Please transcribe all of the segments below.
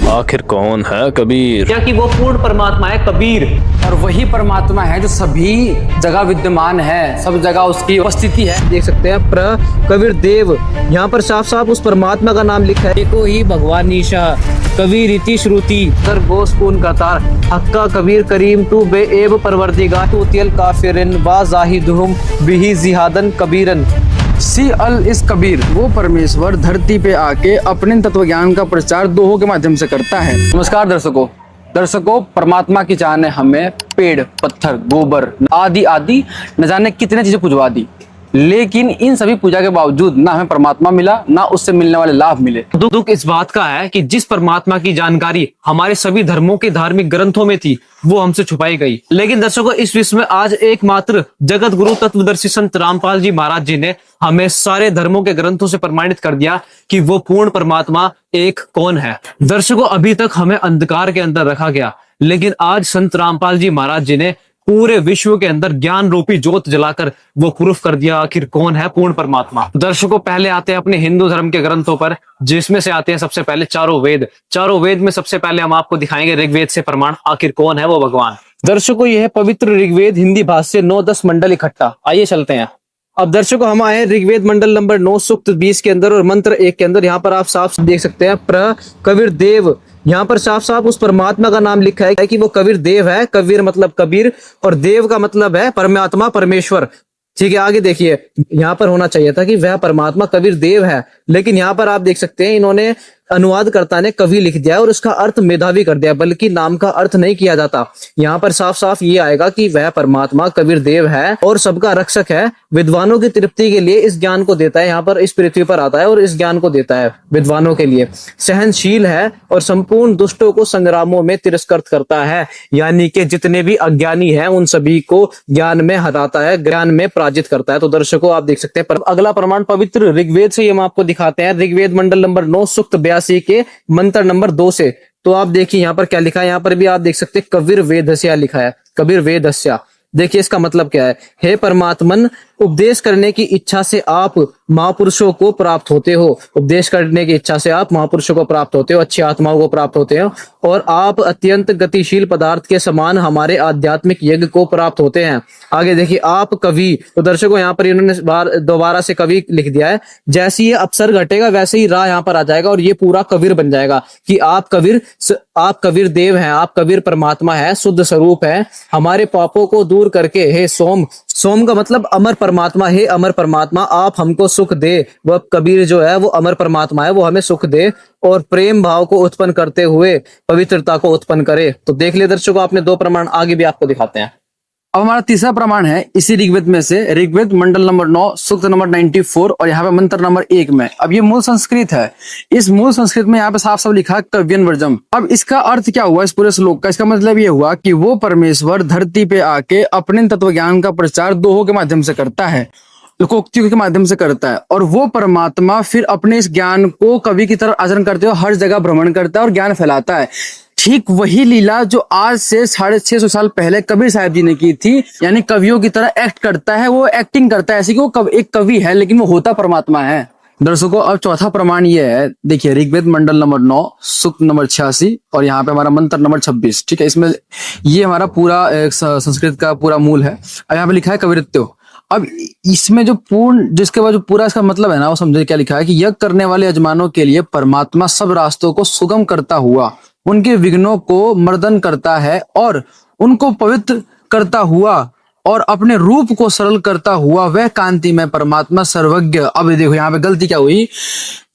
आखिर कौन है कबीर? क्या कि वो पूर्ण परमात्मा है कबीर, और वही परमात्मा है जो सभी जगह विद्यमान है, सब जगह उसकी उपस्थिति है। देख सकते हैं कबीर देव, यहाँ पर साफ साफ उस परमात्मा का नाम लिखा है। देखो ही भगवान ईशा कबीर इति श्रुति सर गोस पून कतार हक्का कबीर करीम तू बे एब परवरदिगा तू तियल काफिरिन वा जाहिदुहुम बिही जिहादन कबीरन। सी अल इस कबीर, वो परमेश्वर धरती पे आके अपने तत्व ज्ञान का प्रचार दोहों के माध्यम से करता है। नमस्कार दर्शकों, परमात्मा की जान ने हमें पेड़, पत्थर, गोबर आदि आदि न जाने कितने चीजें पुजवा दी, लेकिन इन सभी पूजा के बावजूद ना हमें परमात्मा मिला, ना उससे मिलने वाले लाभ मिले। दुख इस बात का है कि जिस परमात्मा की जानकारी हमारे सभी धर्मों के धार्मिक ग्रंथों में थी, वो हमसे छुपाई गई। लेकिन दर्शकों, इस विश्व में आज एकमात्र जगत गुरु तत्वदर्शी संत रामपाल जी महाराज जी ने हमें सारे धर्मों के ग्रंथों से प्रमाणित कर दिया कि वो पूर्ण परमात्मा एक कौन है। दर्शकों, अभी तक हमें अंधकार के अंदर रखा गया, लेकिन आज संत रामपाल जी महाराज जी ने पूरे विश्व के अंदर ज्ञान रूपी जोत जलाकर वो प्रूफ कर दिया आखिर कौन है पूर्ण परमात्मा। दर्शकों, पहले आते हैं अपने हिंदू धर्म के ग्रंथों पर, जिसमें से आते हैं सबसे पहले चारों वेद में सबसे पहले हम आपको दिखाएंगे ऋग्वेद से प्रमाण आखिर कौन है वो भगवान। दर्शकों, यह है पवित्र ऋग्वेद हिंदी भाष्य 9-10 मंडल इकट्ठा। आइए चलते हैं। अब दर्शकों, हम आए ऋग्वेद मंडल नंबर 9 सूक्त 20 के अंदर और मंत्र 1 के अंदर। यहाँ पर आप साफ देख सकते हैं कबीर देव, यहाँ पर साफ साफ उस परमात्मा का नाम लिखा है कि वो कबीर देव है। कबीर मतलब कबीर और देव का मतलब है परमात्मा, परमेश्वर। ठीक है, आगे देखिए, यहाँ पर होना चाहिए था कि वह परमात्मा कबीर देव है, लेकिन यहाँ पर आप देख सकते हैं इन्होंने अनुवादकर्ता ने कवि लिख दिया और उसका अर्थ मेधावी कर दिया, बल्कि नाम का अर्थ नहीं किया जाता। यहाँ पर साफ साफ ये आएगा कि वह परमात्मा कबीर देव है और सबका रक्षक है, विद्वानों की तृप्ति के लिए इस ज्ञान को देता है। यहाँ पर इस पृथ्वी पर आता है और इस ज्ञान को देता है विद्वानों के लिए। सहनशील है और संपूर्ण दुष्टों को संग्रामों में तिरस्कृत करता है, यानी कि जितने भी अज्ञानी हैं उन सभी को ज्ञान में हराता है, ज्ञान में पराजित करता है। तो दर्शकों, आप देख सकते हैं अगला प्रमाण पवित्र ऋग्वेद से हम आपको दिखाते हैं। ऋग्वेद मंडल नंबर 9 सूक्त 82 के मंत्र नंबर 2 से। तो आप देखिए यहाँ पर क्या लिखा है, यहाँ पर भी आप देख सकते हैं कबीर वेदस्या लिखा है, कबीर वेदस्या। देखिए इसका मतलब क्या है। हे परमात्मन, उपदेश करने की इच्छा से आप महापुरुषों को प्राप्त होते हो। उपदेश करने की इच्छा से आप महापुरुषों को प्राप्त होते हो, अच्छी आत्माओं को प्राप्त होते हो, और आप अत्यंत गतिशील पदार्थ के समान हमारे आध्यात्मिक यज्ञ को प्राप्त होते हैं। आगे देखिए, आप कवि। तो दर्शकों, यहाँ पर इन्होंने दोबारा से कवि लिख दिया है। जैसे ये अवसर घटेगा वैसे ही राह यहाँ पर आ जाएगा और ये पूरा कबीर बन जाएगा कि आप कबीर देव हैं, आप कबीर परमात्मा है, शुद्ध स्वरूप है, हमारे पापों को दूर करके हे सोम का मतलब अमर परमात्मा, हे अमर परमात्मा आप हमको सुख दे। वह कबीर जो है वो अमर परमात्मा है, वो हमें सुख दे और प्रेम भाव को उत्पन्न करते हुए पवित्रता को उत्पन्न करे। तो देख लिया दर्शकों, आपने 2 प्रमाण, आगे भी आपको दिखाते हैं। अब हमारा तीसरा प्रमाण है इसी ऋग्वेद में से, ऋग्वेद मंडल नंबर 9 सूक्त नंबर 94 और यहाँ पे मंत्र नंबर 1 में। अब ये मूल संस्कृत है। इस मूल संस्कृत में यहाँ पे साफ साफ लिखा है कव्यन वर्जम। अब इसका अर्थ क्या हुआ इस पूरे श्लोक का? इसका मतलब ये हुआ कि वो परमेश्वर धरती पे आके अपने तत्व ज्ञान का प्रचार दोहों के माध्यम से करता है, लोकोक्तियों के माध्यम से करता है, और वो परमात्मा फिर अपने इस ज्ञान को कवि की तरह आचरण करते हुए हर जगह भ्रमण करता है और ज्ञान फैलाता है। ठीक वही लीला जो आज से 650 साल पहले कबीर साहब जी ने की थी, यानी कवियों की तरह एक्ट करता है, वो एक्टिंग करता है ऐसे कि वो एक कवि है लेकिन वो होता परमात्मा है। दर्शकों, अब चौथा प्रमाण ये है, देखिए ऋग्वेद मंडल नंबर 9 सूक्त नंबर 86 और यहाँ पे हमारा मंत्र नंबर 26। ठीक है, इसमें ये हमारा पूरा संस्कृत का पूरा मूल है। अब यहाँ पे लिखा है कबीरत्व। अब इसमें जो जिसके बाद जो पूरा इसका मतलब है ना, वो समझे क्या लिखा है कि यज्ञ करने वाले यजमानों के लिए परमात्मा सब रास्तों को सुगम करता हुआ उनके विघ्नों को मर्दन करता है और उनको पवित्र करता हुआ और अपने रूप को सरल करता हुआ वह कांति में परमात्मा सर्वज्ञ। अब देखो यहाँ पे गलती क्या हुई,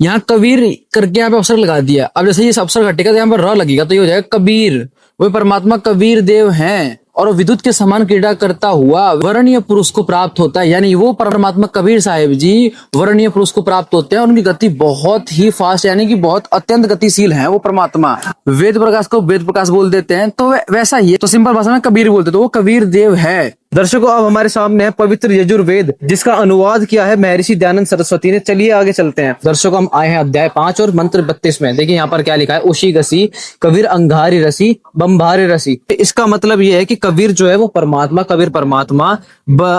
यहाँ कबीर करके यहाँ पे अवसर लगा दिया। अब जैसे ये अवसर घटेगा तो यहाँ पर र लगेगा, तो ये हो जाएगा कबीर। वह परमात्मा कबीर देव हैं और विद्युत के समान क्रीड़ा करता हुआ वरणीय पुरुष को प्राप्त होता है, यानी वो परमात्मा कबीर साहिब जी वरणीय पुरुष को प्राप्त होते हैं। उनकी गति बहुत ही फास्ट, यानी कि बहुत अत्यंत गतिशील है वो परमात्मा। वेद प्रकाश को वेद प्रकाश बोल देते हैं, तो वैसा ही तो सिंपल भाषा में कबीर बोलते, तो वो कबीर देव है। दर्शकों, अब हमारे सामने है पवित्र यजुर्वेद, जिसका अनुवाद किया है महर्षि दयानंद सरस्वती ने। चलिए आगे चलते हैं। दर्शकों, हम आए हैं अध्याय 5 और मंत्र 32 में। देखिए यहाँ पर क्या लिखा है, उशी गसी कबीर अंगारी रसी बम्भारी रसी। इसका मतलब ये है कि कबीर जो है वो परमात्मा, कबीर परमात्मा,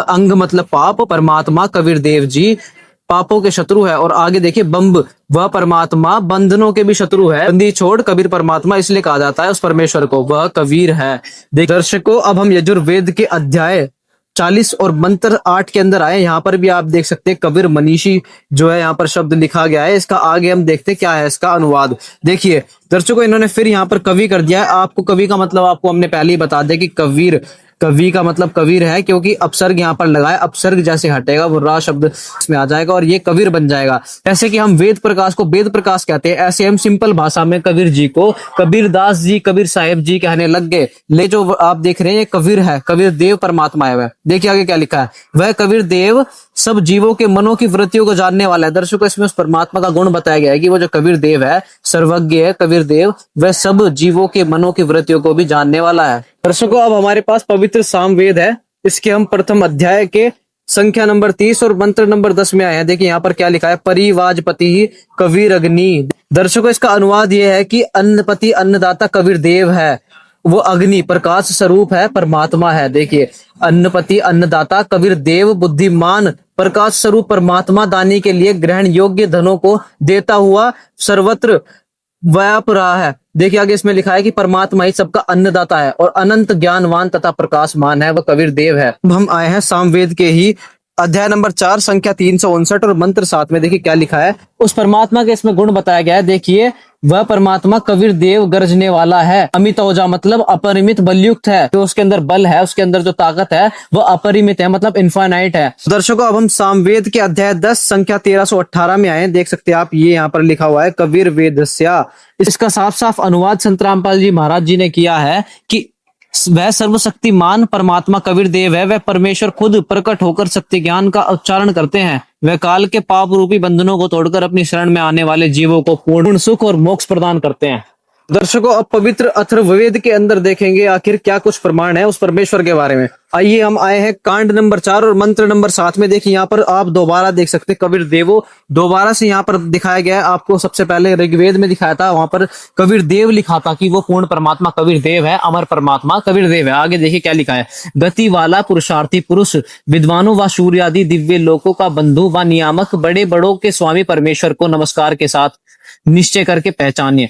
अंग मतलब पाप, परमात्मा कबीर देव जी पापों के शत्रु है। और आगे देखिए बम्ब, वह परमात्मा बंधनों के भी शत्रु है। बंदी छोड़ कबीर परमात्मा इसलिए कहा जाता है उस परमेश्वर को, वह कबीर है। दर्शकों अब हम यजुर्वेद के अध्याय 40 और मंत्र 8 के अंदर आए। यहाँ पर भी आप देख सकते हैं कबीर मनीषी जो है यहाँ पर शब्द लिखा गया है। इसका आगे हम देखते हैं क्या है इसका अनुवाद। देखिए दर्शकों इन्होंने फिर यहाँ पर कवि कर दिया है। आपको कवि का मतलब आपको हमने पहले ही बता दिया कि कबीर, कवि का मतलब कबीर है, क्योंकि अपसर्ग यहाँ पर लगाए, अपसर्ग जैसे हटेगा वो रा शब्द इसमें आ जाएगा और ये कबीर बन जाएगा। ऐसे कि हम वेद प्रकाश को वेद प्रकाश कहते हैं, ऐसे हम सिंपल भाषा में कबीर जी को कबीर दास जी, कबीर साहेब जी कहने लग गए। ले जो आप देख रहे हैं ये कबीर है, कबीर देव परमात्मा है। वह देखिए आगे क्या लिखा है, वह कबीर देव सब जीवों के मनों की वृत्तियों को जानने वाला है। दर्शकों इसमें उस परमात्मा का गुण बताया गया है कि वो जो कबीर देव है, सर्वज्ञ है कबीर देव, वह सब जीवों के मनों की वृत्तियों को भी जानने वाला है। दर्शकों अब हमारे पास पवित्र सामवेद है। इसके हम प्रथम अध्याय के संख्या नंबर 30 और मंत्र नंबर 10 में आए हैं। देखिए यहाँ पर क्या लिखा है, परिवाजपति कबीर अग्नि। दर्शकों इसका अनुवाद यह है कि अन्नपति अन्नदाता कबीर देव है, वो अग्नि प्रकाश स्वरूप है, परमात्मा है। देखिए अन्नपति अन्नदाता कबीर देव बुद्धिमान प्रकाश स्वरूप परमात्मा, दानी के लिए ग्रहण योग्य धनों को देता हुआ सर्वत्र व्याप रहा है। देखिए आगे इसमें लिखा है कि परमात्मा ही सबका अन्नदाता है और अनंत ज्ञानवान तथा प्रकाशमान है, वह कबीर देव है। अब हम आए हैं सामवेद के ही अध्याय नंबर 4 संख्या 359 और मंत्र 7 में। देखिए क्या लिखा है, उस परमात्मा के इसमें गुण बताया गया है। देखिए वह परमात्मा कबीर देव गरजने वाला है, अमित ओजा मतलब अपरिमित बलयुक्त है। जो उसके अंदर बल है, उसके अंदर जो ताकत है वो अपरिमित है, मतलब इनफाइनाइट है। दर्शकों अब हम सामवेद के अध्याय 10 संख्या 1318 में आए। देख सकते हैं आप, ये यहाँ पर लिखा हुआ है कबीर वेदस्या। इसका साफ साफ अनुवाद संत रामपाल जी महाराज जी ने किया है कि वह सर्वशक्तिमान परमात्मा कबीर देव है, वह परमेश्वर खुद प्रकट होकर सत्य ज्ञान का उच्चारण करते हैं। वह काल के पाप रूपी बंधनों को तोड़कर अपनी शरण में आने वाले जीवों को पूर्ण सुख और मोक्ष प्रदान करते हैं। दर्शकों अब पवित्र अथर्ववेद के अंदर देखेंगे आखिर क्या कुछ प्रमाण है उस परमेश्वर के बारे में। आइए हम आए हैं कांड नंबर 4 और मंत्र नंबर 7 में। देखिए यहाँ पर आप दोबारा देख सकते हैं कबीर देवो दोबारा से यहाँ पर दिखाया गया है। आपको सबसे पहले ऋग्वेद में दिखाया था, वहां पर कबीर देव लिखा था कि वो पूर्ण परमात्मा कबीर देव है, अमर परमात्मा कबीर देव है। आगे देखिए क्या लिखा है, गति वाला पुरुषार्थी पुरुष, विद्वानों व सूर्य आदि दिव्य लोकों का बंधु व नियामक, बड़े बड़ों के स्वामी परमेश्वर को नमस्कार के साथ निश्चय करके पहचानिए।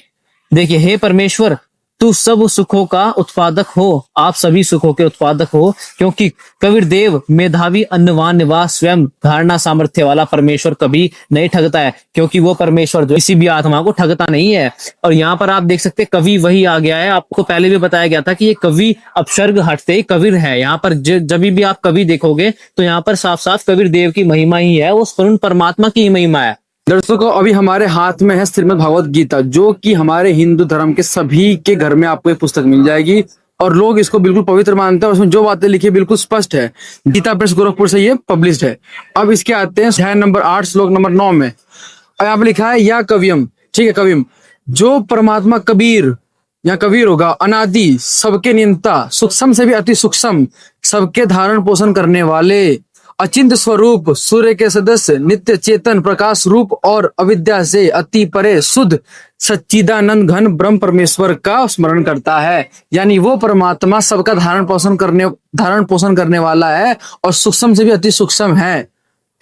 देखिए हे परमेश्वर, तू सब सुखों का उत्पादक हो, आप सभी सुखों के उत्पादक हो, क्योंकि कबीर देव मेधावी अन्नवान व स्वयं धारणा सामर्थ्य वाला परमेश्वर कभी नहीं ठगता है, क्योंकि वो परमेश्वर जो किसी भी आत्मा को ठगता नहीं है। और यहाँ पर आप देख सकते हैं कवि वही आ गया है। आपको पहले भी बताया गया था कि ये कवि अपसर्ग हटते ही कबीर है। यहाँ पर जब भी आप कवि देखोगे तो यहाँ पर साफ साफ कबीर देव की महिमा ही है, वो स्वयं परमात्मा की ही महिमा है। दर्शकों अभी हमारे हाथ में है श्रीमद् भागवत गीता, जो कि हमारे हिंदू धर्म के सभी के घर में आपको ये पुस्तक मिल जाएगी और लोग इसको बिल्कुल पवित्र मानते हैं। उसमें जो बातें लिखी बिल्कुल स्पष्ट है। गीता प्रेस गोरखपुर से ये पब्लिश्ड है। अब इसके आते हैं अध्याय नंबर 8 श्लोक नंबर 9 में। और यहाँ पे लिखा है या कवियम, ठीक है कवियम, जो परमात्मा कबीर या कबीर होगा, अनादि सबके नियंता, सूक्ष्म से भी अति सूक्ष्म, सबके धारण पोषण करने वाले, अचिंत स्वरूप, सूर्य के सदस्य, नित्य चेतन, प्रकाश रूप और अविद्या से अति परे शुद्ध सच्चिदानंद घन ब्रह्म परमेश्वर का स्मरण करता है। यानी वो परमात्मा सबका धारण पोषण करने वाला है और सूक्ष्म से भी अति सूक्ष्म है,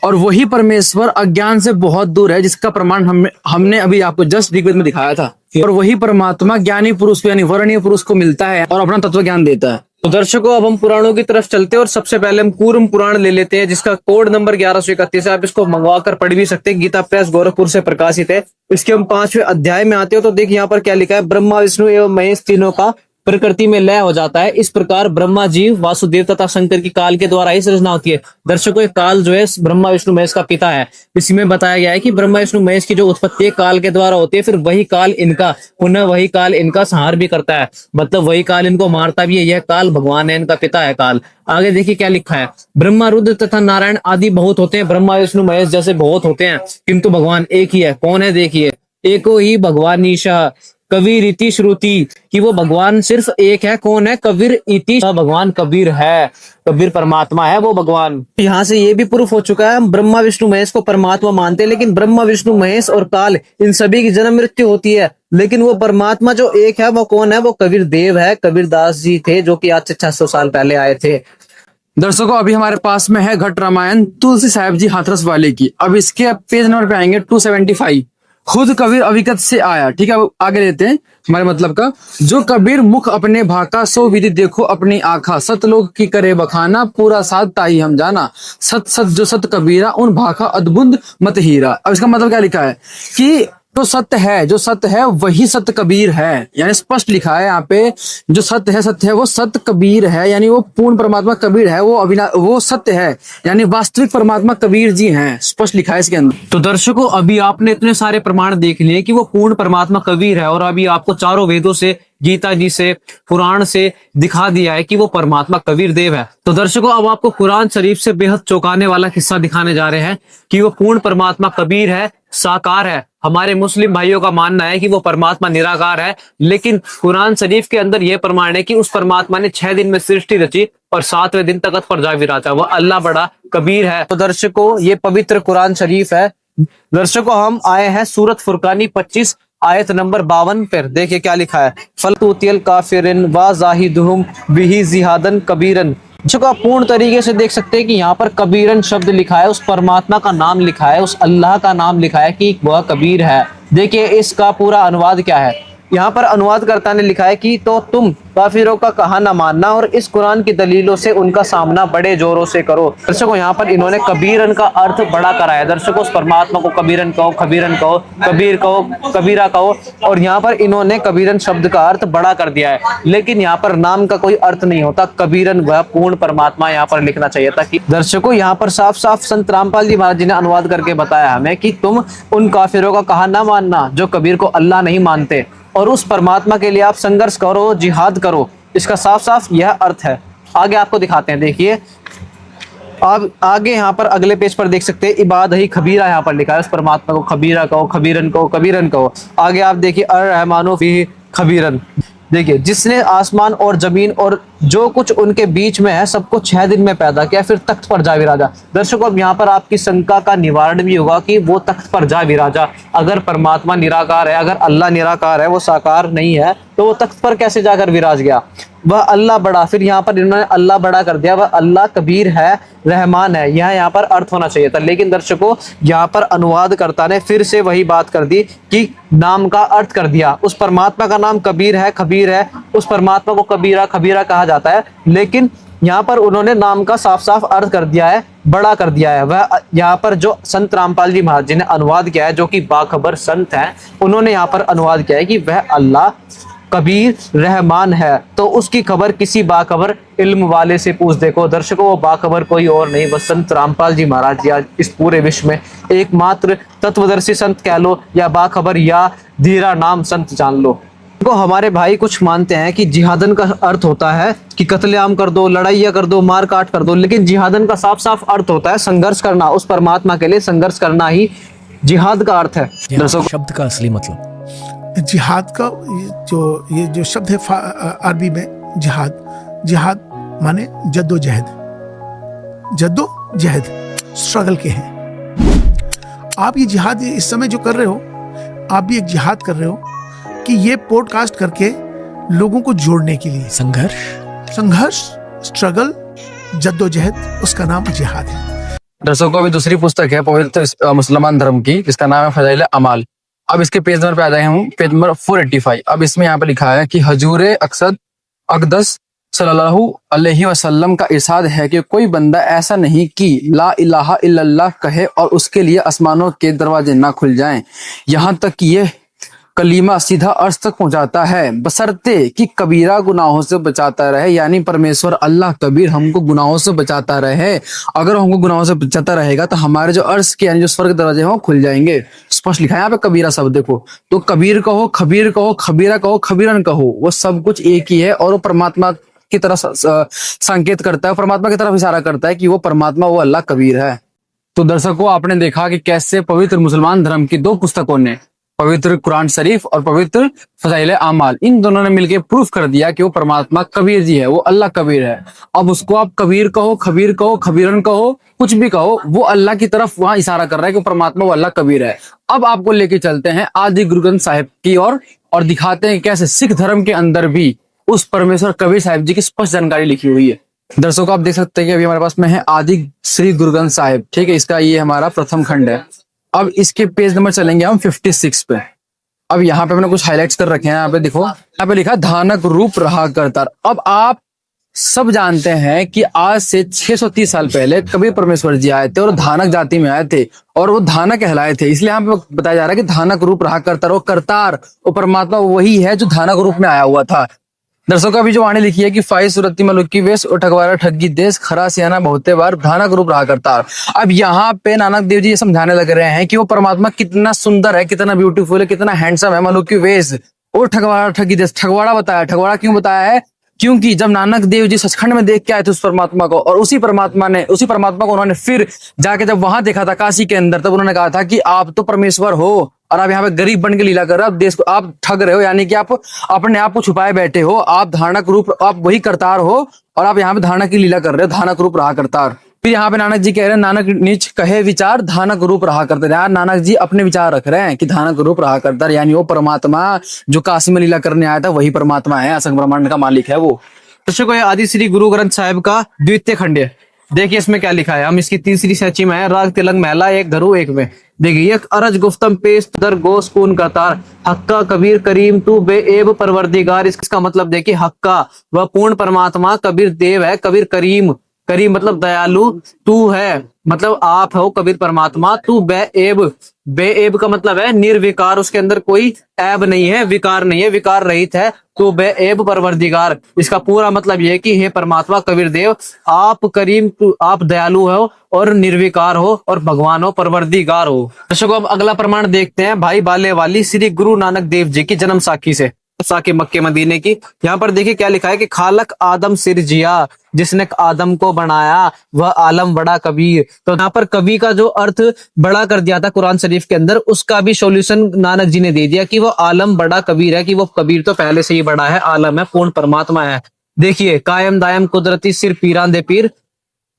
और वही परमेश्वर अज्ञान से बहुत दूर है, जिसका प्रमाण हमने अभी आपको जस्ट ऋग्वेद में दिखाया था। और वही परमात्मा ज्ञानी पुरुष को यानी वर्णीय पुरुष को मिलता है और अपना तत्व ज्ञान देता है। तो दर्शकों अब हम पुराणों की तरफ चलते हैं और सबसे पहले हम कूर्म पुराण ले लेते हैं, जिसका कोड नंबर 1131 है। आप इसको मंगवा कर पढ़ भी सकते हैं, गीता प्रेस गोरखपुर से प्रकाशित है। इसके हम 5वें अध्याय में आते हो तो देखिए यहाँ पर क्या लिखा है, ब्रह्मा विष्णु एवं महेश तीनों का प्रकृति में लय हो जाता है। इस प्रकार ब्रह्मा जीव वासुदेव तथा शंकर की काल के द्वारा ही सृजना होती है। दर्शकों ये काल जो है ब्रह्मा विष्णु महेश का पिता है। इसमें बताया गया है कि ब्रह्मा विष्णु महेश की जो उत्पत्ति काल के द्वारा होती है, फिर वही काल इनका पुनः वही काल इनका संहार भी करता है, मतलब वही काल इनको मारता भी है। यह काल भगवान है, इनका पिता है काल। आगे देखिए क्या लिखा है, ब्रह्मा रुद्र तथा नारायण आदि बहुत होते हैं, ब्रह्मा विष्णु महेश जैसे बहुत होते हैं, किंतु भगवान एक ही है। कौन है? देखिए, एको ही भगवान ईशा कबीर इति श्रुति, कि वो भगवान सिर्फ एक है। कौन है? कबीर इति, भगवान कबीर है, कबीर परमात्मा है वो भगवान। यहाँ से ये भी प्रूफ हो चुका है, हम ब्रह्मा विष्णु महेश को परमात्मा मानते हैं, लेकिन ब्रह्मा विष्णु महेश और काल इन सभी की जन्म मृत्यु होती है, लेकिन वो परमात्मा जो एक है वो कौन है? वो कबीर देव है। कबीर दास जी थे जो कि आज से 600 साल पहले आए थे। दर्शकों अभी हमारे पास में है घट रामायण तुलसी साहिब जी हाथरस वाले की। अब इसके पेज नंबर पे आएंगे 275। खुद कबीर अविगत से आया। ठीक है, अब आगे लेते हैं हमारे मतलब का। जो कबीर मुख अपने भाका सो विधि देखो अपनी आंखा, सत लोग की करे बखाना पूरा साथ ताई हम जाना, सत सत जो सत कबीरा उन भाका अद्भुत मत हीरा। अब इसका मतलब क्या लिखा है कि जो सत्य है वही सत कबीर है। यानी स्पष्ट लिखा है यहाँ पे, जो सत्य है वो सत कबीर है, यानी वो पूर्ण परमात्मा कबीर है, वो सत्य है, यानी वास्तविक परमात्मा कबीर जी हैं। स्पष्ट लिखा है इसके अंदर। तो दर्शकों अभी आपने इतने सारे प्रमाण देख लिए कि वो पूर्ण परमात्मा कबीर है, और अभी आपको चारों वेदों से, गीता जी से, पुराण से दिखा दिया है कि वो परमात्मा कबीर देव है। तो दर्शकों अब आपको कुरान शरीफ से बेहद चौंकाने वाला किस्सा दिखाने जा रहे हैं कि वो पूर्ण परमात्मा कबीर है, साकार है। हमारे मुस्लिम भाइयों का मानना है कि वो परमात्मा निराकार है, लेकिन कुरान शरीफ के अंदर यह प्रमाण है कि उस परमात्मा ने 6 दिन में सृष्टि रची और 7वें दिन तख्त पर जा विराजा। वह अल्लाह बड़ा कबीर है। तो दर्शकों ये पवित्र कुरान शरीफ है। दर्शकों हम आए हैं सूरत फुरकानी 25 आयत नंबर 52 पर। देखिए क्या लिखा है, फलतुतियल काफिरिन व जाहिदुहुम बिही जिहादन कबीरन। जो आप पूर्ण तरीके से देख सकते हैं कि यहाँ पर कबीरन शब्द लिखा है, उस परमात्मा का नाम लिखा है, उस अल्लाह का नाम लिखा है कि वह कबीर है। देखिए इसका पूरा अनुवाद क्या है। यहाँ पर अनुवादकर्ता ने लिखा है कि तो तुम काफिरों का कहा न मानना और इस कुरान की दलीलों से उनका सामना बड़े जोरों से करो। दर्शकों यहाँ पर इन्होंने कबीरन का अर्थ बड़ा करा है। दर्शकों उस परमात्मा को कबीरन कहो, खबीरन कहो, कबीर कहो, कबीरा कहो, और यहाँ पर इन्होंने कबीरन शब्द का अर्थ बड़ा कर दिया है। लेकिन यहाँ पर नाम का कोई अर्थ नहीं होता, कबीरन वह पूर्ण परमात्मा यहाँ पर लिखना चाहिए था। कि दर्शकों यहाँ पर साफ साफ संत रामपाल जी महाराज जी ने अनुवाद करके बताया हमें कि तुम उन काफिरों का कहा न मानना जो कबीर को अल्लाह नहीं मानते, और उस परमात्मा के लिए आप संघर्ष करो, जिहाद करो। इसका साफ साफ यह अर्थ है। आगे आपको दिखाते हैं। देखिए आप आगे यहाँ पर अगले पेज पर देख सकते हैं, इबाद ही खबीरा यहाँ पर लिखा है। उस परमात्मा को खबीरा कहो, खबीरन कहो, कबीरन कहो। आगे आप देखिए अर्रहमानो फी खबीरन। देखिए जिसने आसमान और जमीन और जो कुछ उनके बीच में है सबको 6 दिन में पैदा किया, फिर तख्त पर जा विराजा। दर्शकों अब यहाँ पर आपकी शंका का निवारण भी होगा कि वो तख्त पर जा विराजा। अगर परमात्मा निराकार है, अगर अल्लाह निराकार है, वो साकार नहीं है, तो वो तख्त पर कैसे जाकर विराज गया? वह अल्लाह बड़ा, फिर यहाँ पर इन्होंने अल्लाह बड़ा कर दिया। वह अल्लाह कबीर है, रहमान है, यह यहाँ पर अर्थ होना चाहिए था। लेकिन दर्शकों यहाँ पर अनुवादकर्ता ने फिर से वही बात कर दी कि नाम का अर्थ कर दिया। उस परमात्मा का नाम कबीर है, खबीर है, उस परमात्मा को कबीरा खबीरा कहा जाता है, लेकिन यहाँ पर उन्होंने नाम का साफ साफ अर्थ कर दिया है, बड़ा कर दिया है। वह यहाँ पर जो संत रामपाल जी महाराज जी ने अनुवाद किया है, जो कि बाखबर संत हैं, उन्होंने यहाँ पर अनुवाद किया है कि वह अल्लाह कबीर रहमान है। तो उसकी खबर किसी बाखबर इल्म वाले से पूछ देखो। दर्शकों वो बाखबर कोई और नहीं, वह संत रामपाल जी महाराज जी आज इस पूरे विश्व में एकमात्र तत्वदर्शी संत कह लो, या बाखबर, या धीरा नाम संत जान लो। तो हमारे भाई कुछ मानते हैं कि जिहादन का अर्थ होता है कि कत्लेआम कर दो, लड़ाइयाँ कर दो, मार काट कर दो, लेकिन जिहादन का साफ साफ अर्थ होता है संघर्ष करना। उस परमात्मा के लिए संघर्ष करना ही जिहाद का अर्थ है। दर्शकों शब्द का असली मतलब जिहाद का ये जो शब्द है अरबी में जिहाद माने जद्दोजहद, स्ट्रगल के हैं। आप ये जिहाद इस समय जो कर रहे हो, आप भी एक जिहाद कर रहे हो कि ये पॉडकास्ट करके लोगों को जोड़ने के लिए संघर्ष, स्ट्रगल, जद्दोजहद, उसका नाम जिहाद है। दर्शकों अभी दूसरी पुस्तक है पवित्र मुसलमान धर्म की, जिसका नाम है फजाइल अमाल। अब इसके पेज नंबर पे आ जाए हम, पेज नंबर 485। अब इसमें यहाँ पे लिखा है कि हजूर अक़दस अक़दस सल्लल्लाहु अलैहि वसल्लम का इरशाद है कि कोई बंदा ऐसा नहीं कि ला इलाहा इल्लल्लाह कहे और उसके लिए आसमानों के दरवाजे ना खुल जाएं, यहाँ तक कि यह कलीमा सीधा अर्श तक पहुंचाता है, बशर्ते कि कबीरा गुनाहों से बचाता रहे। यानी परमेश्वर अल्लाह कबीर हमको गुनाहों से बचाता रहे। अगर हमको गुनाहों से बचाता रहेगा तो हमारे जो अर्श के यानी जो स्वर्ग दरवाजे हैं वो खुल जाएंगे। स्पष्ट लिखा है यहाँ पे कबीरा शब्द देखो, तो कबीर कहो, खबीर कहो, खबीरा कहो, खबीरन कहो, वो सब कुछ एक ही है, और वो परमात्मा की तरफ संकेत करता है, परमात्मा की तरफ इशारा करता है कि वो परमात्मा, वो अल्लाह कबीर है। तो दर्शकों आपने देखा कि कैसे पवित्र मुसलमान धर्म की 2 पुस्तकों ने, पवित्र कुरान शरीफ और पवित्र फजाइल आमाल, इन दोनों ने मिलकर प्रूफ कर दिया कि वो परमात्मा कबीर जी है, वो अल्लाह कबीर है। अब उसको आप कबीर कहो, खबीर कहो, खबीरन कहो, कुछ भी कहो, वो अल्लाह की तरफ वहां इशारा कर रहा है कि परमात्मा वो अल्लाह कबीर है। अब आपको लेके चलते हैं आदि गुरु ग्रंथ साहिब की ओर और दिखाते हैं कैसे सिख धर्म के अंदर भी उस परमेश्वर कबीर साहिब जी की स्पष्ट जानकारी लिखी हुई है। दर्शकों आप देख सकते हैं कि अभी हमारे पास में है आदि श्री गुरु ग्रंथ साहिब, ठीक है, इसका ये हमारा प्रथम खंड है। अब इसके पेज नंबर चलेंगे हम 56 पे। अब यहाँ पे मैंने कुछ हाईलाइट्स कर रखे हैं, यहाँ पे देखो, यहाँ पे लिखा धानक रूप रहा करतार। अब आप सब जानते हैं कि आज से 630 साल पहले कबीर परमेश्वर जी आए थे और धानक जाति में आए थे और वो धानक कहलाए थे, इसलिए यहाँ पे बताया जा रहा है कि धानक रूप रहा करतार। वो करतार, वो परमात्मा वही है जो धानक रूप में आया हुआ था। दर्शकों अभी जो वाणी लिखी है कि फाई सुरती मलुकी वेश और ठगवारा ठगी देश खरा सियाना बहुते बार धानक रूप रहा करतार। अब यहाँ पे नानक देव जी ये समझाने लग रहे हैं कि वो परमात्मा कितना सुंदर है, कितना ब्यूटीफुल है, कितना हैंडसम है। मलुकी वेश और ठगवारा ठगी देश, ठगवाड़ा बताया। ठगवाड़ा क्यों बताया है? क्योंकि जब नानक देव जी सचखंड में देख के आए थे उस परमात्मा को, और उसी परमात्मा को उन्होंने फिर जाके जब वहां देखा था काशी के अंदर, तब उन्होंने कहा था कि आप तो परमेश्वर हो और आप यहाँ पे गरीब बन के लीला कर रहे हो, आप देश को आप ठग रहे हो, यानी कि आप अपने आप को छुपाए बैठे हो, आप धानक रूप, आप वही करतार हो और आप यहाँ पे धानक की लीला कर रहे हो, धानक रूप रहा करतार। फिर यहाँ पे नानक जी कह रहे हैं नानक नीच कहे विचार धानक रूप रहा करतार। यार नानक जी अपने विचार रख रहे हैं कि धानक रूप रहा करतार, यानी वो परमात्मा जो काशी में लीला करने आया था वही परमात्मा है, असंग ब्रह्मांड का मालिक है वो। दर्शकों ये आदि श्री गुरु ग्रंथ साहिब का द्वितीय खंड है। देखिए इसमें क्या लिखा है। हम इसकी तीसरी सची में है, राग तिलंग महला एक धरु एक में। देखिए एक अरज गुफ्तम पेश दर गोस कून करतार हक्का कबीर करीम तू बेएब परवरदिगार। इसका मतलब देखिए हक्का वह पूर्ण परमात्मा, कबीर देव है, कबीर करीम, करीम मतलब दयालु, तू है मतलब आप हो कबीर परमात्मा, तू बेएब, बेएब का मतलब है निर्विकार, उसके अंदर कोई ऐब नहीं है, विकार नहीं है, विकार रहित है, तो बेएब परवरदिगार। इसका पूरा मतलब यह है कि हे परमात्मा कबीर देव आप करीम, आप दयालु हो और निर्विकार हो और भगवान हो, परवरदिगार हो। दर्शकों अब अगला प्रमाण देखते हैं भाई बाले वाली श्री गुरु नानक देव जी की जन्म साखी से, साके मक्के मदीने की। यहाँ पर देखिए क्या लिखा है कि खालक आदम सिर जिया, जिसने आदम को बनाया वह आलम बड़ा कबीर। तो यहाँ पर कवि का जो अर्थ बड़ा कर दिया था कुरान शरीफ के अंदर, उसका भी सॉल्यूशन नानक जी ने दे दिया कि वो आलम बड़ा कबीर है, कि वो कबीर तो पहले से ही बड़ा है, आलम है, पूर्ण परमात्मा है। देखिए कायम दायम कुदरती सिर पीरान दे पीर।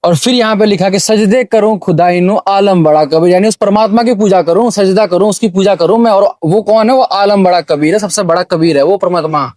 और फिर यहाँ पे लिखा कि सजदे करूं खुदाई नो आलम बड़ा कबीर, यानी उस परमात्मा की पूजा करूं, सजदा करूं, उसकी पूजा करूं मैं, और वो कौन है? वो आलम बड़ा कबीर है, सबसे बड़ा कबीर है वो परमात्मा।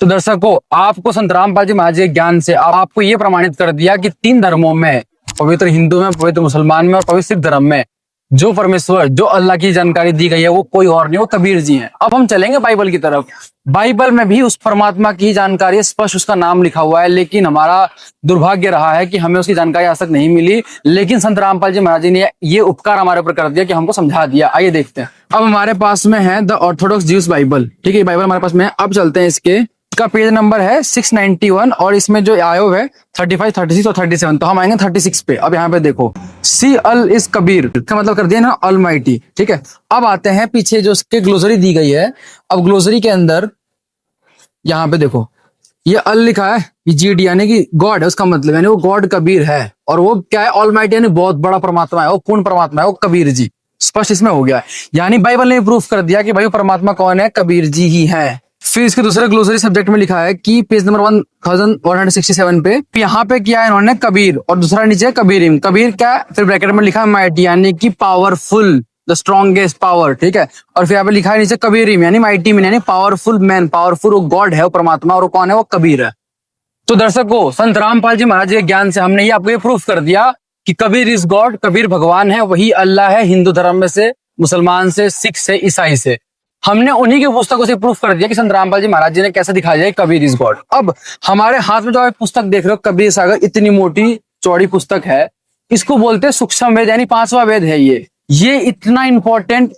तो दर्शकों आपको संत रामपाल जी महाराज के ज्ञान से आपको ये प्रमाणित कर दिया कि 3 धर्मों में, पवित्र हिंदू में, पवित्र मुसलमान में और पवित्र सिख धर्म में, जो परमेश्वर, जो अल्लाह की जानकारी दी गई है वो कोई और नहीं, वो कबीर जी हैं। अब हम चलेंगे बाइबल की तरफ। बाइबल में भी उस परमात्मा की जानकारी स्पष्ट उसका नाम लिखा हुआ है, लेकिन हमारा दुर्भाग्य रहा है कि हमें उसकी जानकारी आज तक नहीं मिली। लेकिन संत रामपाल जी महाराज जी ने ये उपकार हमारे ऊपर कर दिया कि हमको समझा दिया। आइए देखते हैं। अब हमारे पास में है द ऑर्थोडॉक्स ज्यूस बाइबल, ठीक है, बाइबल हमारे पास में है। अब चलते हैं इसका पेज नंबर है 691 और इसमें जो आयोग है 35, 36 और 37। तो हम आएंगे 36 पे। अब यहाँ पे देखो सी अल इज कबीर का मतलब कर दिया ना ऑलमाइटी, ठीक है। अब आते हैं पीछे जो उसके ग्लोसरी दी गई है। अब ग्लोसरी के अंदर यहाँ पे देखो ये अल लिखा है, ये जीड यानी कि गॉड है, उसका मतलब यानी वो गॉड कबीर है। और वो क्या है? ऑलमाइटी यानी बहुत बड़ा परमात्मा है, वो पूर्ण परमात्मा है, वो कबीर जी। स्पष्ट इसमें हो गया है, यानी बाइबल ने प्रूफ कर दिया कि भाई परमात्मा कौन है? कबीर जी ही है। फिर इसके दूसरे ग्लोसरी सब्जेक्ट में लिखा है कि पेज नंबर 1167 पे यहाँ पे किया है इन्होंने कबीर, और दूसरा नीचे कबीरिम। कबीर क्या? फिर ब्रैकेट में लिखा है माइटी यानी कि पावरफुल, द स्ट्रॉन्गेस्ट पावर, ठीक है। और फिर यहाँ पे लिखा है नीचे कबीरिम यानी माइटी मैन, यानी पावरफुल मैन, पावरफुल वो गॉड है, वो परमात्मा, और वो कौन है? वो कबीर है। तो दर्शकों संत रामपाल जी महाराज के ज्ञान से हमने ये आपको ये प्रूफ कर दिया कि कबीर इज गॉड, कबीर भगवान है, वही अल्लाह है, हिंदू धर्म में से, मुसलमान से, सिख से, ईसाई से। हमने उन्हीं की पुस्तकों से प्रूफ कर दिया कि संत रामपाल जी महाराज जी ने कैसे दिखाया जाए कबीर इज गॉड। अब हमारे हाथ में जो आप पुस्तक देख रहे हो कबीर सागर, इतनी मोटी चौड़ी पुस्तक है, इसको बोलते हैं सूक्ष्म वेद, यानी 5वां वेद है ये इतना इंपॉर्टेंट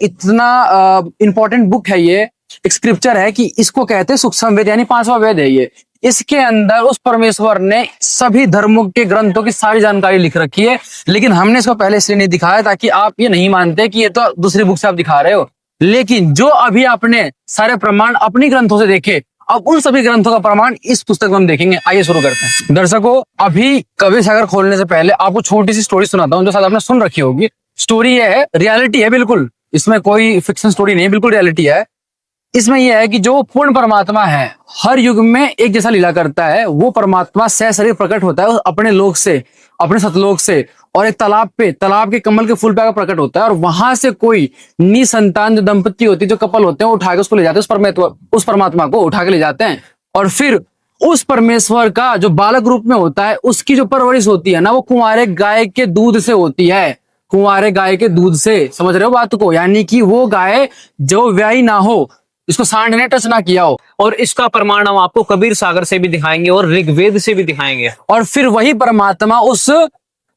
बुक है, ये एक स्क्रिप्चर है कि इसको कहते हैं सूक्ष्म वेद, यानी 5वां वेद है ये। इसके अंदर उस परमेश्वर ने सभी धर्मों के ग्रंथों की सारी जानकारी लिख रखी है, लेकिन हमने इसको पहले इसलिए नहीं दिखाया ताकि आप ये नहीं मानते कि ये तो दूसरी बुक से आप दिखा रहे हो। लेकिन जो अभी आपने सारे प्रमाण अपनी ग्रंथों से देखे, अब उन सभी ग्रंथों का प्रमाण इस पुस्तक में हम देखेंगे। आइए शुरू करते हैं। दर्शकों अभी कबीर सागर खोलने से पहले आपको छोटी सी स्टोरी सुनाता हूँ जो शायद आपने सुन रखी होगी। स्टोरी ये है, रियलिटी है बिल्कुल, इसमें कोई फिक्शन स्टोरी नहीं है, बिल्कुल रियलिटी है। इसमें यह है कि जो पूर्ण परमात्मा है हर युग में एक जैसा लीला करता है। वो परमात्मा सहशरीर प्रकट होता है अपने लोक से, अपने सतलोक से, और एक तालाब के कमल के फूल पे आकर प्रकट होता है, और वहां से कोई निसंतान जो दंपति होती है, जो कपल होते हैं, वो उठा के उसको ले जाते हैं, उस परमात्मा को उठा के ले जाते हैं, और फिर उस परमेश्वर का जो बालक रूप में होता है, उसकी जो परवरिश होती है ना, वो कुंवारे गाय के दूध से होती है। कुंवारे गाय के दूध से, समझ रहे हो बात को? यानी कि वो गाय जो व्याई ना हो, इसको सांड ने टच ना किया हो। और इसका प्रमाण हम आपको कबीर सागर से भी दिखाएंगे और ऋग्वेद से भी दिखाएंगे। और फिर वही परमात्मा उस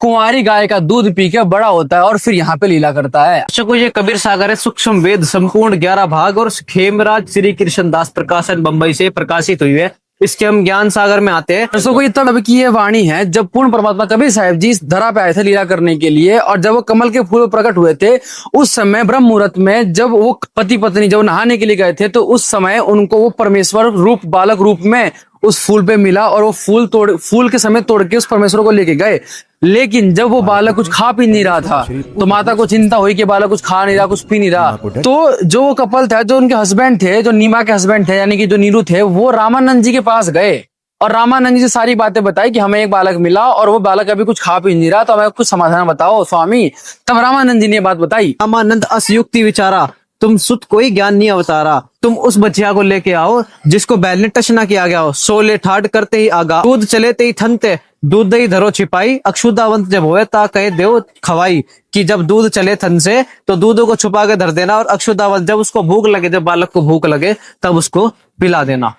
कुंवारी गाय का दूध पी के बड़ा होता है और फिर यहाँ पे लीला करता है। दर्शकों, ये कबीर सागर है सूक्ष्म वेद संपूर्ण 11 भाग और खेमराज श्री कृष्ण दास प्रकाशन बंबई से प्रकाशित हुई है। इसके हम ज्ञान सागर में आते हैं। दर्शकों, ये तब की ये वाणी है जब पूर्ण परमात्मा कबीर साहब जी इस धरा पे आए थे लीला करने के लिए। और जब वो कमल के फूल प्रकट हुए थे, उस समय ब्रह्म मुहूर्त में जब वो पति पत्नी जब नहाने के लिए गए थे, तो उस समय उनको वो परमेश्वर रूप बालक रूप में उस फूल पे मिला और वो फूल के समय तोड़ के उस परमेश्वर को लेके गए। लेकिन जब वो बालक कुछ खा पी नहीं रहा था, तो माता को चिंता हुई कि बालक कुछ खा नहीं रहा, कुछ पी नहीं रहा। तो जो वो कपल था, जो उनके हस्बैंड थे, जो नीमा के हस्बैंड थे, यानी कि जो नीरू थे, वो रामानंद जी के पास गए और रामानंद जी से सारी बातें बताई कि हमें एक बालक मिला और वो बालक अभी कुछ खा पी नहीं रहा, तो हमें कुछ समाधान बताओ स्वामी। तब रामानंद जी ने बात बताई। रामानंद असयुक्ति विचारा, तुम सुत कोई ज्ञान नहीं अवतारा। तुम उस बच्चिया को लेके आओ जिसको बैल ने टच ना किया गया हो। सोले ठाट करते ही आगा, दूध चले ते ही थनते, दूध दही धरो छिपाई। अक्षुदावंत जब होए ता कहे देव खवाई, कि जब दूध चले थन से तो दूध को छुपा के धर देना, और अक्षुदावंत जब उसको भूख लगे, जब बालक को भूख लगे, तब उसको पिला देना।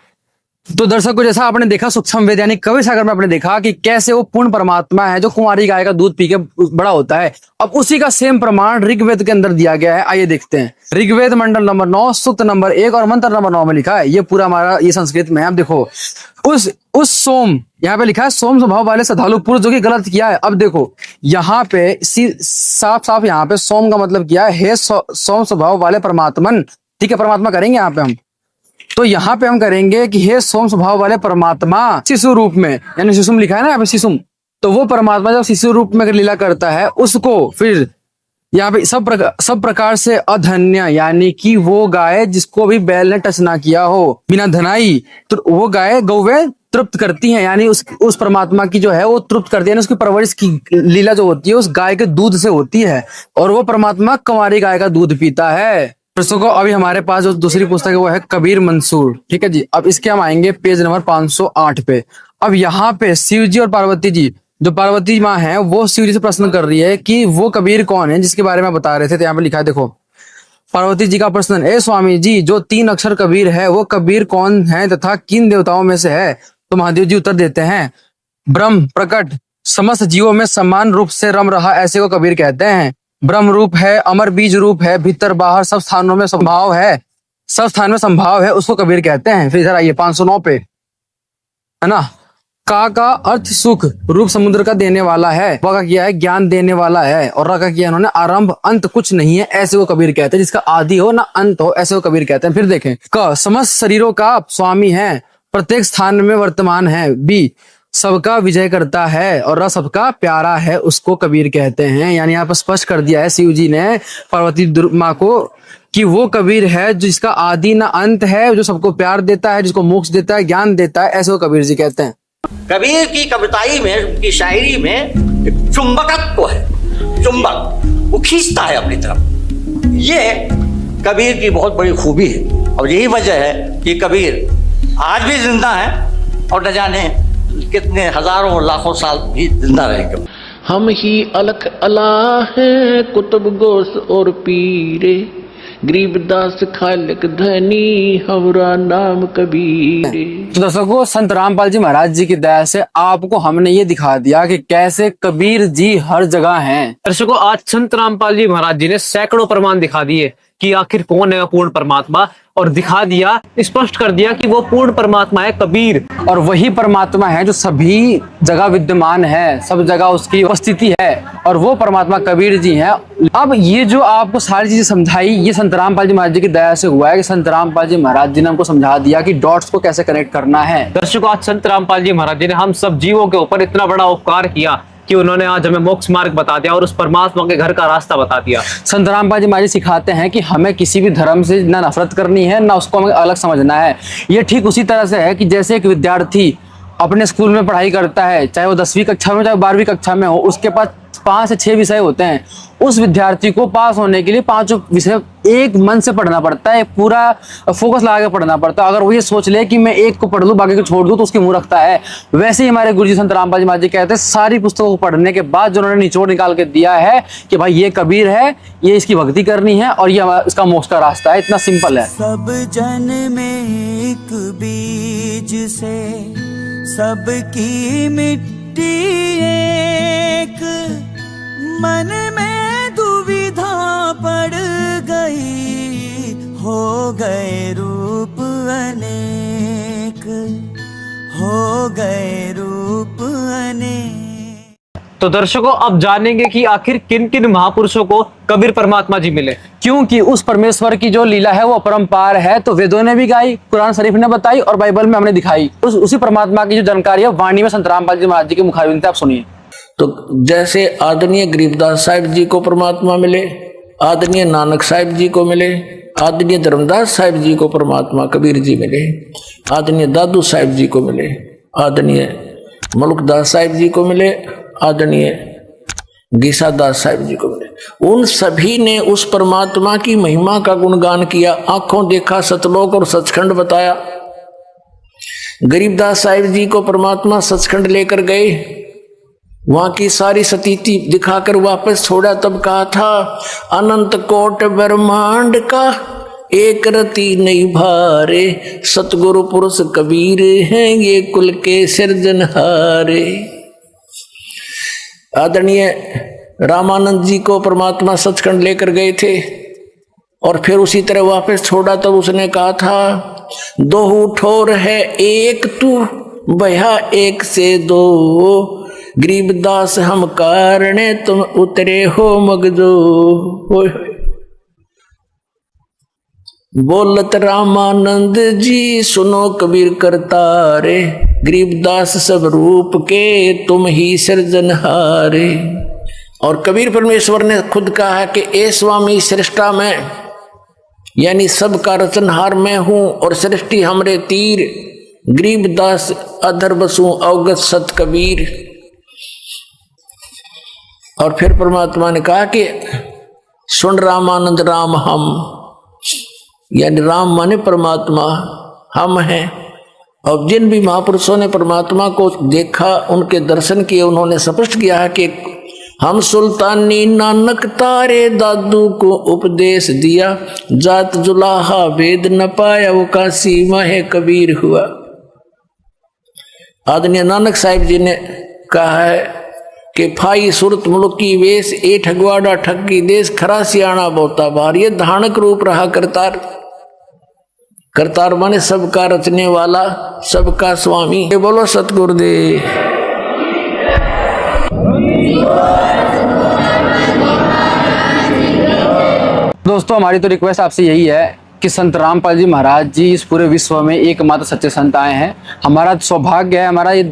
तो दर्शकों, जैसा आपने देखा सूक्ष्म वेद यानी कबीर सागर में आपने देखा कि कैसे वो पूर्ण परमात्मा है जो कुंवारी गाय का दूध पी के बड़ा होता है। अब उसी का सेम प्रमाण ऋग्वेद के अंदर दिया गया है। आइए देखते हैं। ऋग्वेद मंडल नंबर 9 सूक्त नंबर 1 और मंत्र नंबर 9 में लिखा है। ये पूरा हमारा ये संस्कृत में है। अब देखो, उस सोम, यहाँ पे लिखा है सोम स्वभाव वाले श्रद्धालु पुरुष, जो कि गलत किया है। अब देखो यहाँ पे साफ साफ यहाँ पे सोम का मतलब किया है हे सोम स्वभाव वाले परमात्मन। ठीक है, परमात्मा करेंगे यहाँ पे हम। तो यहाँ पे हम करेंगे कि हे सोम स्वभाव वाले परमात्मा शिशु रूप में, यानी शिशुम लिखा है ना यहाँ पे शिशुम, तो वो परमात्मा जब शिशु रूप में लीला करता है, उसको फिर यहाँ पे सब प्रकार से अधन्य, यानी कि वो गाय जिसको भी बैल ने टच ना किया हो, बिना धनाई, तो वो गाय गौवे तृप्त करती हैं। यानी उस परमात्मा की जो है वो तृप्त करती है, उसकी परवरिश की लीला जो होती है उस गाय के दूध से होती है, और वो परमात्मा कुंवारी गाय का दूध पीता है। दर्शकों, अभी हमारे पास जो दूसरी पुस्तक है वो है कबीर मंसूर। ठीक है जी। अब इसके हम आएंगे पेज नंबर 508 पे। अब यहाँ पे शिव जी और पार्वती जी, जो पार्वती माँ है, वो शिव जी से प्रश्न कर रही है कि वो कबीर कौन है जिसके बारे में बता रहे थे। तो यहाँ पे लिखा है, देखो पार्वती जी का प्रश्न, ए स्वामी जी, जो 3 अक्षर कबीर है वो कबीर कौन है तथा किन देवताओं में से है? तो महादेव जी उत्तर देते हैं, ब्रह्म प्रकट समस्त जीवों में समान रूप से रम रहा, ऐसे को कबीर कहते हैं। ब्रह्म रूप है, अमर बीज रूप है, भीतर बाहर सब स्थानों में संभाव है, सब स्थान में संभाव है, उसको कबीर कहते हैं। फिर इधर आइए 509 पे, है ना। का अर्थ सुख, रूप समुद्र का देने वाला है, व का किया है ज्ञान देने वाला है, और र का किया इन्होंने आरंभ अंत कुछ नहीं है, ऐसे को कबीर कहते हैं। जिसका आदि हो ना अंत हो, ऐसे को कबीर कहते हैं। फिर देखें, क समस्त शरीरों का स्वामी है, प्रत्येक स्थान में वर्तमान है। बी सबका विजय करता है, और र सबका प्यारा है, उसको कबीर कहते हैं। यानी यहाँ पर स्पष्ट कर दिया है शिव जी ने पार्वती माँ को कि वो कबीर है जिसका आदि ना अंत है, जो सबको प्यार देता है, जिसको मोक्ष देता है, ज्ञान देता है, ऐसे को कबीर जी कहते हैं। कबीर की कविताई में, उनकी शायरी में एक चुंबकत्व है। चुंबक वो खींचता है अपनी तरफ। ये कबीर की बहुत बड़ी खूबी है, और यही वजह है कि कबीर आज भी जिंदा है और न जाने कितने हजारों लाखों साल भी जिंदा रहेंगे। हम ही अलख अला है कुतुब गोस और पीरे, गरीबदास खालिक धनी हमारा नाम कबीर। तो दर्शकों, संत रामपाल जी महाराज जी की दया से आपको हमने ये दिखा दिया कि कैसे कबीर जी हर जगह हैं। दर्शकों, आज संत रामपाल जी महाराज जी ने सैकड़ों प्रमाण दिखा दिए कि आखिर कौन है पूर्ण परमात्मा, और दिखा दिया, स्पष्ट कर दिया कि वो पूर्ण परमात्मा है कबीर, और वही परमात्मा है जो सभी जगह विद्यमान है, सब जगह उसकी उपस्थिति है, और वो परमात्मा कबीर जी हैं। अब ये जो आपको सारी चीजें समझाई, ये संत रामपाल जी महाराज जी की दया से हुआ है कि संत रामपाल जी महाराज जी ने हमको समझा दिया कि डॉट्स को कैसे कनेक्ट करना है। दर्शकों, आज संत रामपाल जी महाराज जी ने हम सब जीवों के ऊपर इतना बड़ा उपकार किया कि उन्होंने आज हमें मोक्ष मार्ग बता दिया और उस परमात्मा के घर का रास्ता बता दिया। संत रामपाल जी महाराज सिखाते हैं कि हमें किसी भी धर्म से ना नफरत करनी है, ना उसको हमें अलग समझना है। ये ठीक उसी तरह से है कि जैसे एक विद्यार्थी अपने स्कूल में पढ़ाई करता है, चाहे वो 10वीं कक्षा में चाहे 12वीं कक्षा में हो, उसके पास 5 से 6 विषय होते हैं, उस विद्यार्थी को पास होने के लिए 5 विषय एक मन से पढ़ना पड़ता है, पूरा फोकस लगा के पढ़ना पड़ता है। अगर वो ये सोच ले कि मैं एक को पढ़ लूं बाकी को छोड़ दूं तो उसकी मूर्खता है। वैसे ही हमारे गुरुजी संत रामपाल जी महाराज जी कहते हैं सारी पुस्तकों को पढ़ने के बाद जो उन्होंने निचोड़ निकाल के दिया है कि भाई ये कबीर है, ये इसकी भक्ति करनी है और ये इसका मोक्ष का रास्ता है। इतना सिंपल है। सब जन में एक बीज से सबकी मिट्टी एक, मन में दुविधा पड़ गई, हो गए रूप अनेक, हो गए रूप अनेक। तो दर्शकों अब जानेंगे कि आखिर किन किन महापुरुषों को कबीर परमात्मा जी मिले। क्योंकि उस परमेश्वर की जो लीला है वो अपरंपार है, तो वेदों ने भी गाई, कुरान शरीफ ने बताई और बाइबल में हमने दिखाई। उसी परमात्मा की जो जानकारी है वाणी में संत रामपाल जी महाराज जी के मुखारबिंद आप सुनिए। तो जैसे आदरणीय गरीबदास साहिब जी को परमात्मा मिले, आदरणीय नानक साहिब जी को मिले, आदरणीय धर्मदास साहिब जी को परमात्मा कबीर जी मिले, आदरणीय दादू साहिब जी को मिले, आदरणीय मलुकदास साहिब जी को मिले, आदरणीय गीसादास साहिब जी को मिले। उन सभी ने उस परमात्मा की महिमा का गुणगान किया, आंखों देखा सतलोक और सचखंड बताया। गरीबदास साहिब जी को परमात्मा सचखंड लेकर गए, वहां की सारी स्थिति दिखाकर वापस छोड़ा, तब कहा था अनंत कोट ब्रह्मांड का एक रति नहीं भारे, सतगुरु पुरुष कबीर हैं ये कुल के सिरजनहारे। आदरणीय रामानंद जी को परमात्मा सचखंड लेकर गए थे और फिर उसी तरह वापस छोड़ा, तब उसने कहा था दो ठोर है एक तू भया एक से दो, गरीबदास हम कारणे तुम उतरे हो मगजो। बोलत रामानंद जी सुनो कबीर करतारे, गरीबदास सब रूप के तुम ही सृजनहारे। और कबीर परमेश्वर ने खुद कहा है कि ए स्वामी सृष्टा में, यानी सबका रचनहार मैं हूं और सृष्टि हमरे तीर, गरीबदास अधर बसू अवगत सत कबीर। और फिर परमात्मा ने कहा कि सुन रामानंद राम हम, यानी राम माने परमात्मा, हम हैं। और जिन भी महापुरुषों ने परमात्मा को देखा, उनके दर्शन किए, उन्होंने स्पष्ट किया है कि हम सुल्तानी नानक तारे दादू को उपदेश दिया, जात जुलाहा वेद न पाया वो काशी माहे कबीर हुआ। आदरणीय नानक साहिब जी ने कहा है कि फाई सुरत मुल्की वेश ए ठगवाड़ा ठगी देश, खरा सियाणा बोता बार, ये धानक रूप रहा करतार। करतार माने सबका रचने वाला, सबका स्वामी। ये बोलो सतगुरुदेव। दोस्तों हमारी तो रिक्वेस्ट आपसे यही है कि संत रामपाल जी महाराज जी इस पूरे विश्व में एकमात्र सच्चे संत आए हैं। हमारा सौभाग्य है, हमारा ये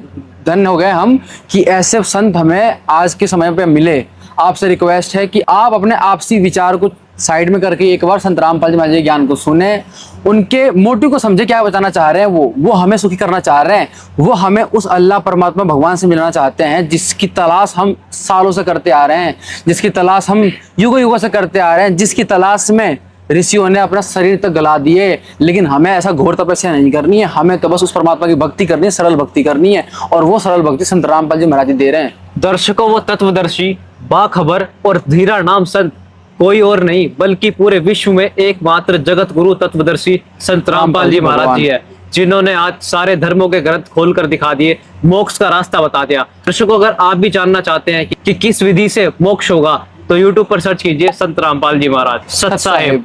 धन्य हो गए हम कि ऐसे संत हमें आज के समय पे मिले। आपसे रिक्वेस्ट है कि आप अपने आपसी विचार को साइड में करके एक बार संत रामपाल जी महाराज जी ज्ञान को सुने, उनके मोटिव को समझे, क्या बताना चाह रहे हैं। वो हमें सुखी करना चाह रहे हैं, वो हमें उस अल्लाह परमात्मा भगवान से मिलना चाहते हैं जिसकी तलाश हम सालों से करते आ रहे हैं, जिसकी तलाश हम युगों युगों से करते आ रहे हैं, जिसकी तलाश में ऋषियों ने अपना शरीर तक गला दिए। लेकिन हमें ऐसा घोर तपस्या नहीं करनी है, हमें तो बस उस परमात्मा की भक्ति करनी है, सरल भक्ति करनी है, और वो सरल भक्ति संत रामपाल जी महाराज जी दे रहे हैं। दर्शकों वो तत्वदर्शी, बाखबर और धीरा नाम संत कोई और नहीं बल्कि पूरे विश्व में एकमात्र जगत गुरु तत्वदर्शी संत रामपाल जी महाराज जी है, जिन्होंने आज सारे धर्मों के ग्रंथ खोलकर दिखा दिए, मोक्ष का रास्ता बता दिया। दर्शकों अगर आप भी जानना चाहते हैं कि किस विधि से मोक्ष होगा तो YouTube पर सर्च कीजिए संत रामपाल जी महाराज सत साहेब।